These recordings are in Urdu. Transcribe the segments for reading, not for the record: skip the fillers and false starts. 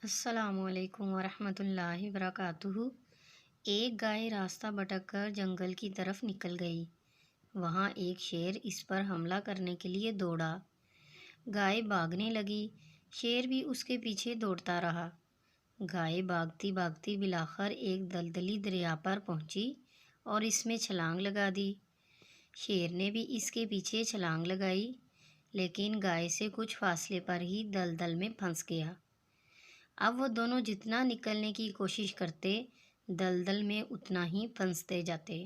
السلام علیکم ورحمۃ اللہ وبرکاتہ۔ ایک گائے راستہ بھٹک کر جنگل کی طرف نکل گئی۔ وہاں ایک شیر اس پر حملہ کرنے کے لیے دوڑا۔ گائے بھاگنے لگی، شیر بھی اس کے پیچھے دوڑتا رہا۔ گائے بھاگتی بھاگتی بالآخر ایک دلدلی دریا پر پہنچی اور اس میں چھلانگ لگا دی۔ شیر نے بھی اس کے پیچھے چھلانگ لگائی، لیکن گائے سے کچھ فاصلے پر ہی دلدل میں پھنس گیا۔ اب وہ دونوں جتنا نکلنے کی کوشش کرتے، دلدل میں اتنا ہی پھنستے جاتے۔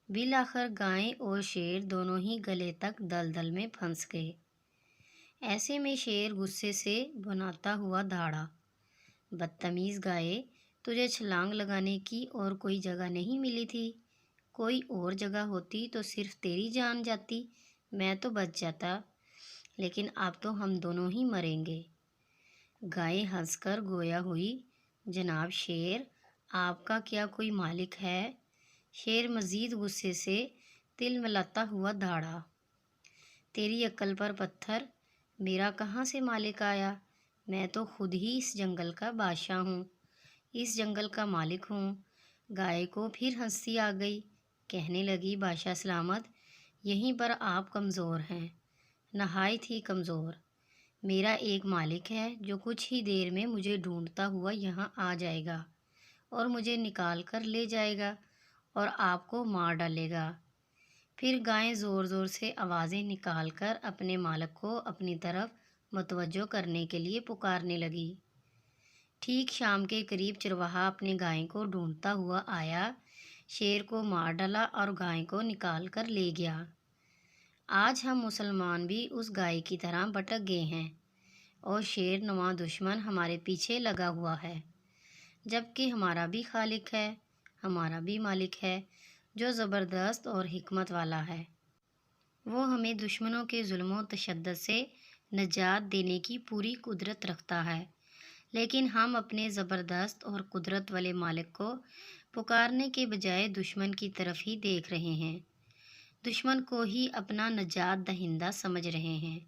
بالآخر گائے اور شیر دونوں ہی گلے تک دلدل میں پھنس گئے۔ ایسے میں شیر غصے سے بھناتا ہوا دھاڑا، بدتمیز گائے، تجھے چھلانگ لگانے کی اور کوئی جگہ نہیں ملی تھی؟ کوئی اور جگہ ہوتی تو صرف تیری جان جاتی، میں تو بچ جاتا، لیکن اب تو ہم دونوں ہی مریں گے۔ گائے ہنس کر گویا ہوئی، جناب شیر، آپ کا کیا کوئی مالک ہے؟ شیر مزید غصے سے تلملاتا ہوا دھاڑا، تیری عقل پر پتھر، میرا کہاں سے مالک آیا؟ میں تو خود ہی اس جنگل کا بادشاہ ہوں، اس جنگل کا مالک ہوں۔ گائے کو پھر ہنسی آ گئی، کہنے لگی، بادشاہ سلامت، یہیں پر آپ کمزور ہیں، نہایت ہی کمزور۔ میرا ایک مالک ہے جو کچھ ہی دیر میں مجھے ڈھونڈتا ہوا یہاں آ جائے گا اور مجھے نکال کر لے جائے گا اور آپ کو مار ڈالے گا۔ پھر گائیں زور زور سے آوازیں نکال کر اپنے مالک کو اپنی طرف متوجہ کرنے کے لیے پکارنے لگی۔ ٹھیک شام کے قریب چرواہا اپنے گائے کو ڈھونڈتا ہوا آیا، شیر کو مار ڈالا اور گائے کو نکال کر لے گیا۔ آج ہم مسلمان بھی اس گائے کی طرح بھٹک گئے ہیں اور شیر نواں دشمن ہمارے پیچھے لگا ہوا ہے، جبکہ ہمارا بھی خالق ہے، ہمارا بھی مالک ہے جو زبردست اور حکمت والا ہے۔ وہ ہمیں دشمنوں کے ظلم و تشدد سے نجات دینے کی پوری قدرت رکھتا ہے، لیکن ہم اپنے زبردست اور قدرت والے مالک کو پکارنے کے بجائے دشمن کی طرف ہی دیکھ رہے ہیں، دشمن کو ہی اپنا نجات دہندہ سمجھ رہے ہیں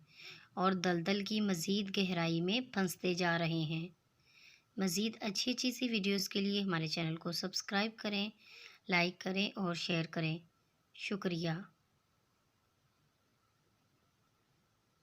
اور دلدل کی مزید گہرائی میں پھنستے جا رہے ہیں۔ مزید اچھی اچھی سی ویڈیوز کے لیے ہمارے چینل کو سبسکرائب کریں، لائک کریں اور شیئر کریں۔ شکریہ۔